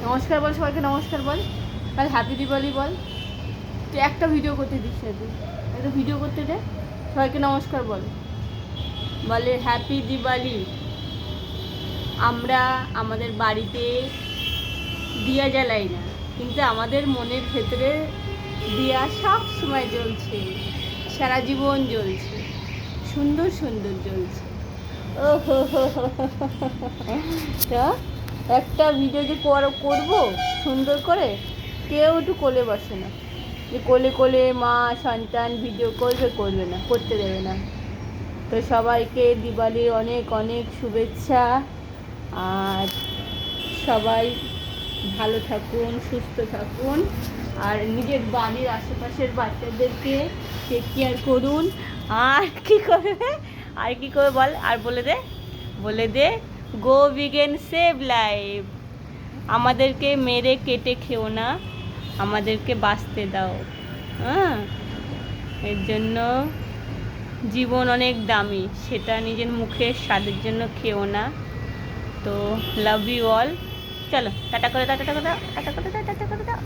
নমস্কার বল, সবাইকে নমস্কার বল, কাল হ্যাপি দিওয়ালি বল। তুই একটা ভিডিও করতে দিস না, তুই একটা ভিডিও করতে দে, সবাইকে নমস্কার বল, বলে হ্যাপি দিওয়ালি। আমরা আমাদের বাড়িতে দিয়া জ্বালাই না, কিন্তু আমাদের মনের ভেতরে দিয়া সব সময় জ্বলছে, সারা জীবন জ্বলছে, সুন্দর সুন্দর জ্বলছে। ও হো হো হো হো হো হো। একটা ভিডিও যে করবো সুন্দর করে, কেউ একটু কোলে বসে না, যে কোলে কোলে মা সন্তান ভিডিও করবে না, করতে দেবে না। তো সবাইকে দিওয়ালির অনেক অনেক শুভেচ্ছা। আর সবাই ভালো থাকুন, সুস্থ থাকুন, আর নিজের বাড়ির আশেপাশের বাচ্চাদেরকে টেক কেয়ার করুন। আর কি করবে, আর কি করবে বল, আর বলে দে গো বিগেন সেভ লাইফ। আমাদেরকে মেরে কেটে খেও না, আমাদেরকে বাঁচতে দাও। হ্যাঁ, এর জন্য জীবন অনেক দামি, সেটা নিজের মুখের স্বাদের জন্য খেও না। তো লাভ ইউ অল। চলো টাটা করে দাও, টাটা করে দাও, টাটা করে দাও, টাটা করে দাও।